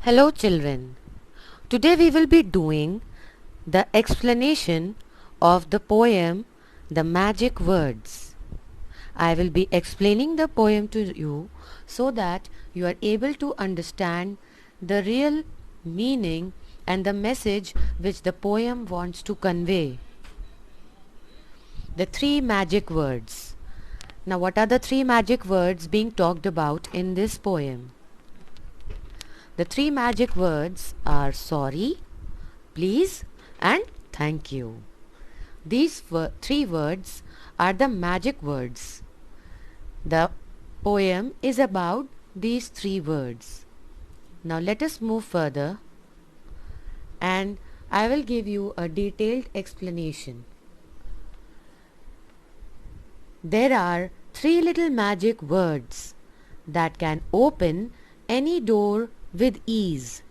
Hello children. Today we will be doing the explanation of the poem The Magic Words. I will be explaining the poem to you so that you are able to understand the real meaning and the message which the poem wants to convey. The three magic words. Now what are the three magic words being talked about in this poem? The three magic words are sorry, please and thank you. These three words are the magic words. The poem is about these three words. Now let us move further and I will give you a detailed explanation. There are three little magic words that can open any door with ease.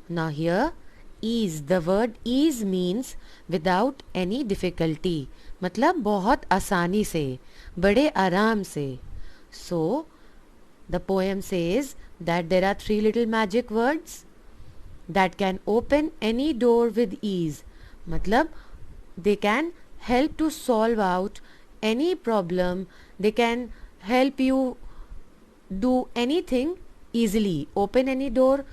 Now here ease, the word ease means without any difficulty, मतलब बहुत आसानी से, बड़े आराम से. So the poem says that there are three little magic words that can open any door with ease, मतलब they can help to solve out any problem, they can help you do anything easily. Open any door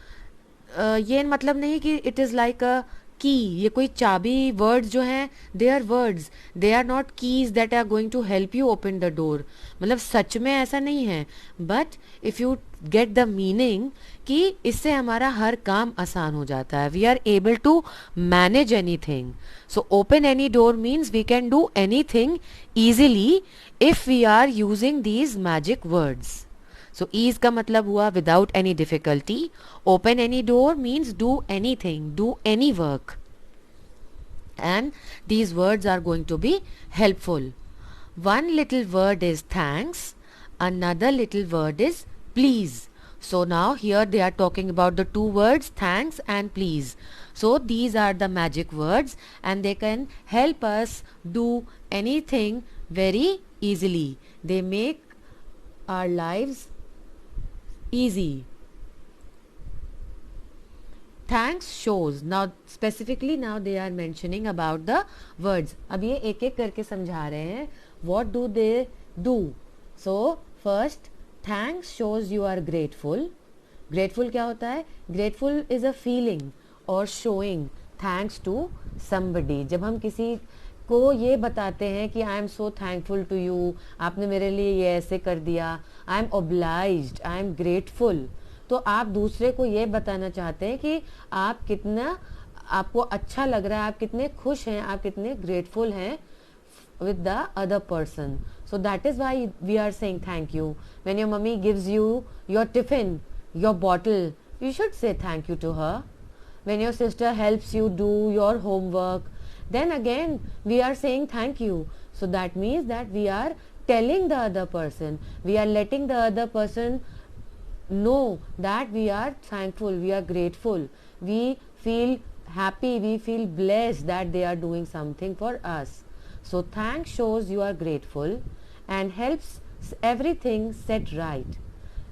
ये मतलब नहीं कि it is like अ की, ये कोई चाबी. Words जो हैं they are words, they are not keys that are going to help you open the door. मतलब सच में ऐसा नहीं है, but if you get the meaning कि इससे हमारा हर काम आसान हो जाता है. We are able to manage anything. So open any door means we can do anything easily if we are using these magic words. So ease का मतलब हुआ without any difficulty. Open any door means do anything, do any work. And these words are going to be helpful. One little word is thanks. Another little word is please. So now here they are talking about the two words thanks and please. So these are the magic words and they can help us do anything very easily. They make our lives easy. Thanks shows. Now specifically now they are mentioning about the words. अब ये एक एक करके समझा रहे हैं. What do they do? So first thanks shows you are grateful. Grateful क्या होता है? Grateful is a feeling or showing thanks to somebody. जब हम किसी को ये बताते हैं कि I am so thankful to you, आपने मेरे लिए ये ऐसे कर दिया, I am obliged, I am grateful, तो आप दूसरे को ये बताना चाहते हैं कि आप कितना, आपको अच्छा लग रहा है, आप कितने खुश हैं, आप कितने ग्रेटफुल हैं with the other person. So that is why we are saying thank you. When your mummy gives you your tiffin, your bottle, you should say thank you to her. When your sister helps you do your homework, then again we are saying thank you. So that means that we are telling the other person, we are letting the other person know that we are thankful, we are grateful, we feel happy, we feel blessed that they are doing something for us. So thanks shows you are grateful and helps everything set right,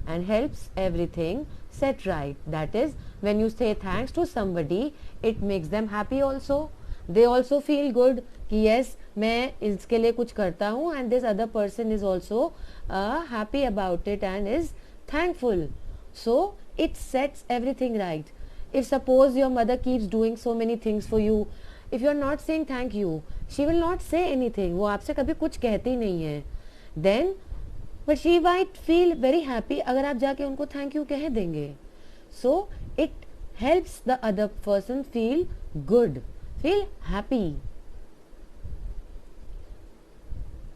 and helps everything set right. That is, when you say thanks to somebody, it makes them happy also. They also feel good कि yes मैं इसके लिए कुछ करता हूँ, and this other person is also happy about it and is thankful. So it sets everything right. If suppose your mother keeps doing so many things for you, if you are not saying thank you, she will not say anything. वो आपसे कभी कुछ कहती नहीं है. Then but she might feel very happy अगर आप जाके उनको thank you कह देंगे. So it helps the other person feel good, feel happy.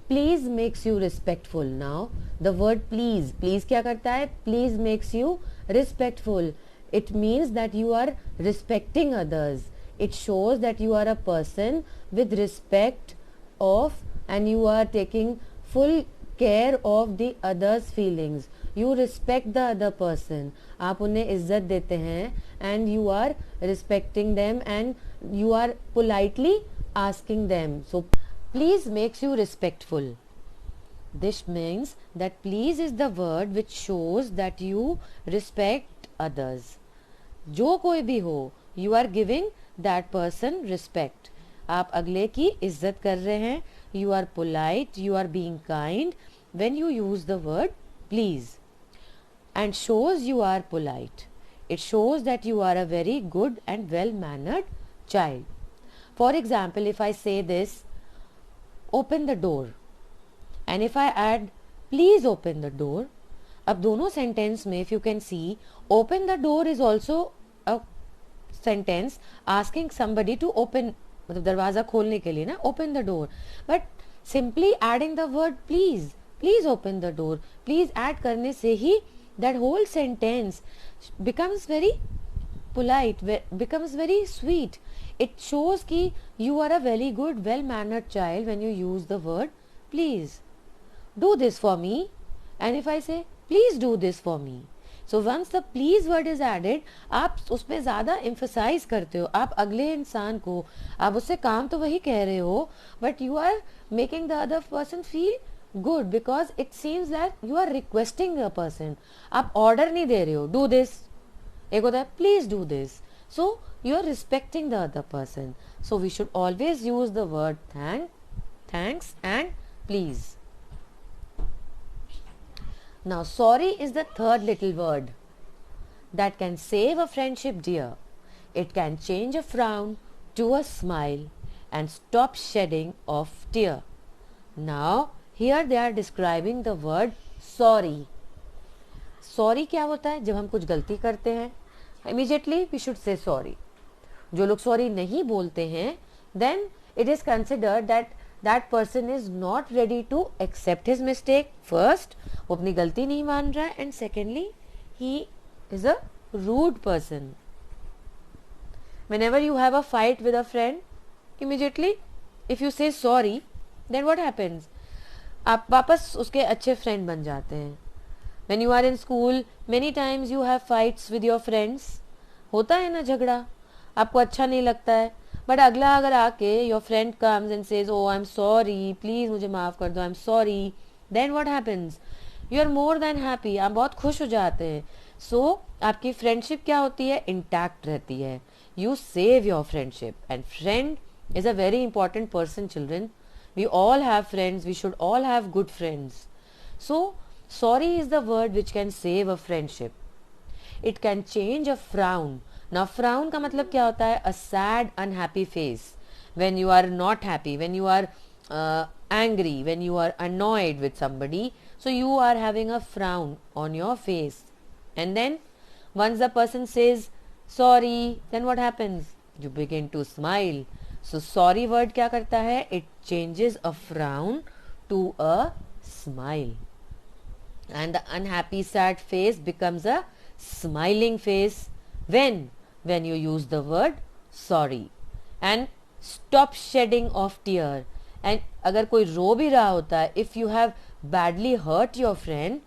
Please makes you respectful. Now the word please, please क्या करता है? Please makes you respectful. It means that you are respecting others. It shows that you are a person with respect of, and you are taking full care of the other's feelings. You respect the other person. आप उन्हें इज्जत देते हैं and you are respecting them and you are politely asking them. So please makes you respectful. This means that please is the word which shows that you respect others. जो कोई भी हो, you are giving that person respect, आप अगले की इज्जत कर रहे हैं, you are polite, you are being kind when you use the word please, and shows you are polite. It shows that you are a very good and well mannered child. For example, if I say this, open the door, and if I add please open the door, अब दोनों sentence में if you can see, open the door is also a sentence asking somebody to open, मतलब दरवाज़ा खोलने के लिए ना, open the door, but simply adding the word please, please open the door, please add करने से ही that whole sentence becomes very polite, becomes very sweet. It shows कि you are a very good well mannered child when you use the word please. Do this for me, and if I say please do this for me, so once the please word is added, आप उस पर ज़्यादा emphasize करते हो, आप अगले इंसान को, आप उससे काम तो वही कह रहे हो, but you are making the other person feel good because it seems that you are requesting a person. आप order नहीं दे रहे हो, do this, एक होता है please do this, so you are respecting the other person. So we should always use the word thanks and please. Now sorry is the third little word that can save a friendship dear. It can change a frown to a smile and stop shedding of tear. Now here they are describing the word sorry. Sorry क्या होता है? जब हम कुछ गलती करते हैं, immediately we should say sorry. जो लोग sorry नहीं बोलते हैं, then it is considered that that person is not ready to accept his mistake. First, वो अपनी गलती नहीं मान रहा है, and secondly, he is a rude person. Whenever you have a fight with a friend, immediately if you say sorry, then what happens? आप वापस उसके अच्छे फ्रेंड बन जाते हैं. When you are in school, many times you have fights with your friends. होता है ना झगड़ा, आपको अच्छा नहीं लगता है, बट अगला अगर आके your friend comes and says oh I am sorry, please मुझे माफ़ कर दो, I am sorry, then what happens? You are more than happy, आप बहुत खुश हो जाते हैं. सो आपकी फ्रेंडशिप क्या होती है? इंटैक्ट रहती है. You save your friendship, and friend is a very important person. Children, we all have friends, we should all have good friends. So sorry is the word which can save a friendship. It can change a frown. Now frown का मतलब क्या होता है? A sad unhappy face, when you are not happy, when you are angry, when you are annoyed with somebody, so you are having a frown on your face. And then once the person says sorry, then what happens? You begin to smile. So sorry word क्या करता है? It changes a frown to a smile, and the unhappy sad face becomes a smiling face when you use the word sorry. And stop shedding of tear. And अगर कोई रो भी रहा होता है, if you have badly hurt your friend,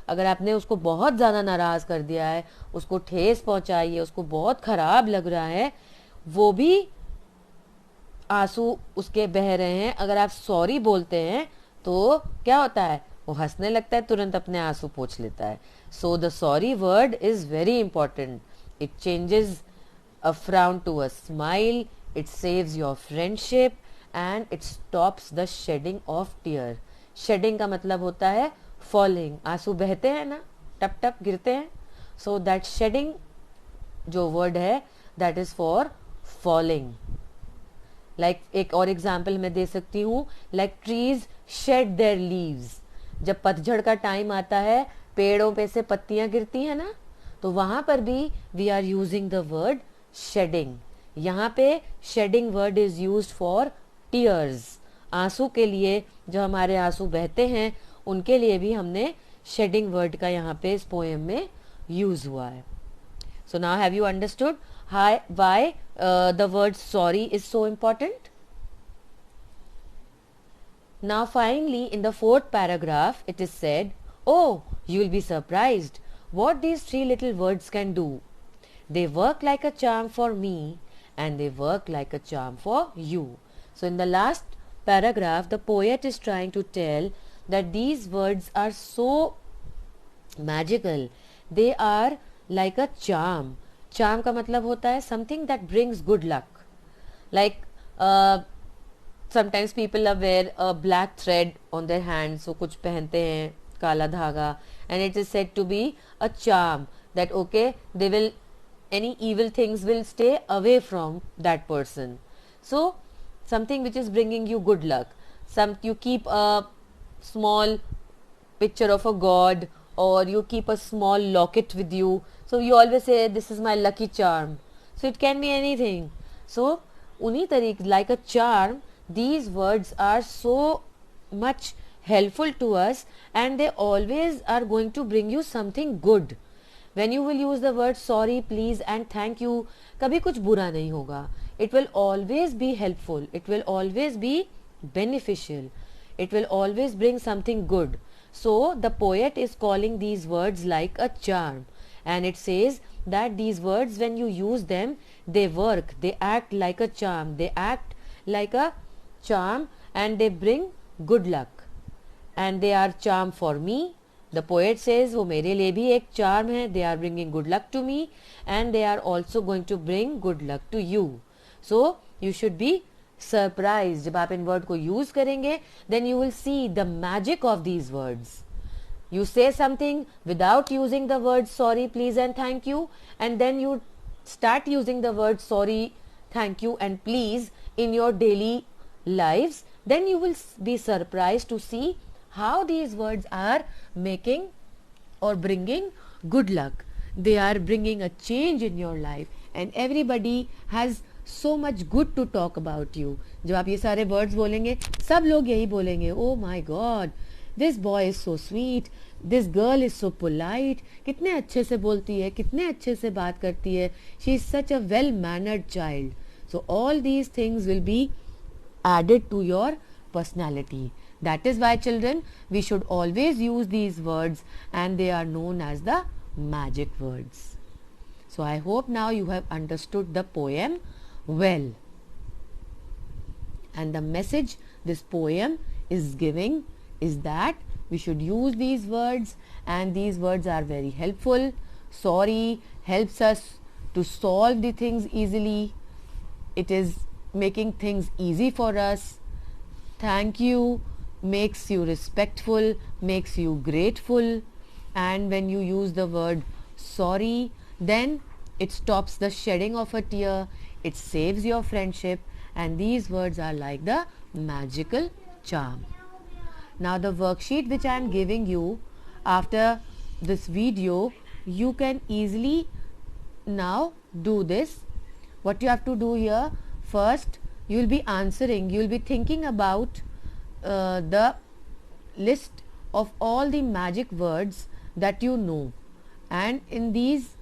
अगर आपने उसको बहुत ज़्यादा नाराज़ कर दिया है, उसको ठेस पहुंचाई है, उसको बहुत ख़राब लग रहा है, वो भी आंसू उसके बह रहे हैं, अगर आप सॉरी बोलते हैं तो क्या होता है? वो हंसने लगता है, तुरंत अपने आंसू पोंछ लेता है. So the sorry word is very important. It changes a frown to a smile, it saves your friendship, and it stops the shedding of tear. Shedding का मतलब होता है फॉलिंग. आंसू बहते हैं ना, टप टप गिरते हैं. सो दैट शेडिंग जो वर्ड है, that is for falling. Like एक और एग्जाम्पल मैं दे सकती हूँ, like trees shade there leaves. जब पतझड़ का टाइम आता है, पेड़ों पे से पत्तियां गिरती हैं ना, तो वहां पर भी we are using the word shedding. यहाँ पे shedding word is used for tears. आंसू के लिए, जो हमारे आंसू बहते हैं, उनके लिए भी हमने शेडिंग वर्ड का यहाँ पे इस पोएम में यूज हुआ है. So now have you understood why the word sorry is so important? Now finally in the fourth paragraph it is said, oh, you will be surprised what these three little words can do. They work like a charm for me and they work like a charm for you. So in the last paragraph the poet is trying to tell that these words are so magical. They are like a charm. Charm का मतलब होता है something that brings good luck. Like sometimes people are wear a black thread on their hands, so कुछ पहनते हैं काला धागा, and it is said to be a charm that okay, they will, any evil things will stay away from that person. So something which is bringing you good luck. You keep a small picture of a god, or you keep a small locket with you, so you always say this is my lucky charm. So it can be anything. So uni tariq, like a charm, these words are so much helpful to us, and they always are going to bring you something good. When you will use the word sorry, please and thank you, कभी कुछ बुरा नहीं होगा. It will always be helpful. It will always be beneficial. It will always bring something good. So the poet is calling these words like a charm, and it says that these words, when you use them, they work, they act like a charm, they act like a charm, and they bring good luck, and they are charm for me. The poet says वो मेरे लिए भी एक charm है. They are bringing good luck to me, and they are also going to bring good luck to you. So you should be surprised. जब आप इन word को use करेंगे, then you will see the magic of these words. You say something without using the words sorry, please and thank you, and then you start using the words sorry, thank you and please in your daily lives, then you will be surprised to see how these words are making or bringing good luck. They are bringing a change in your life, and everybody has so much good to talk about you. जब आप ये सारे words बोलेंगे, सब लोग यही बोलेंगे, oh my God, this boy is so sweet, this girl is so polite, कितने अच्छे से बोलती है, कितने अच्छे से बात करती है, she is such a well mannered child. So all these things will be added to your personality. That is why, children, we should always use these words, and they are known as the magic words. So I hope now you have understood the poem well. And the message this poem is giving is that we should use these words, and these words are very helpful. Sorry helps us to solve the things easily. It is making things easy for us. Thank you makes you respectful, makes you grateful, and when you use the word sorry, then it stops the shedding of a tear, it saves your friendship, and these words are like the magical charm. Now the worksheet which I am giving you after this video, you can easily now do this. What you have to do here, first you will be answering, you will be thinking about the list of all the magic words that you know, and in these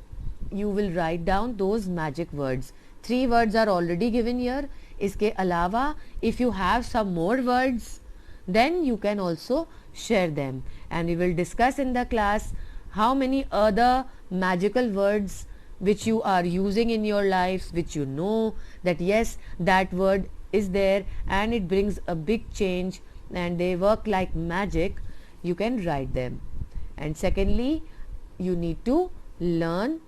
you will write down those magic words. 3 words are already given here. इसके अलावा if you have some more words, then you can also share them, and we will discuss in the class how many other magical words which you are using in your lives, which you know that yes, that word is there and it brings a big change and they work like magic. You can write them. And secondly, you need to learn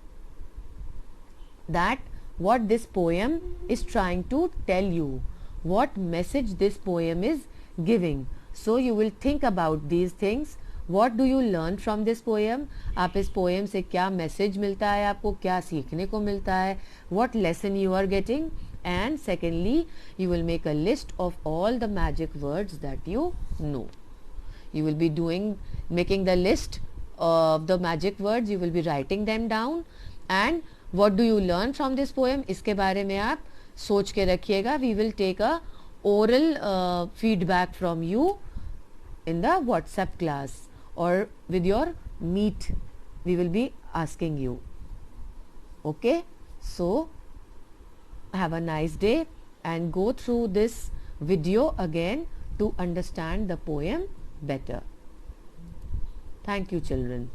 that what this poem is trying to tell you, what message this poem is giving. So you will think about these things. What do you learn from this poem? आप इस poem से क्या message मिलता है आपको, क्या सीखने को मिलता है, what lesson you are getting. And secondly, you will make a list of all the magic words that you know. You will be making the list of the magic words. You will be writing them down. And what do you learn from this poem? इसके बारे में आप सोच के रखिएगा. We will take a oral feedback from you in the WhatsApp class or with your meet. We will be asking you. Okay? So have a nice day and go through this video again to understand the poem better. Thank you, children.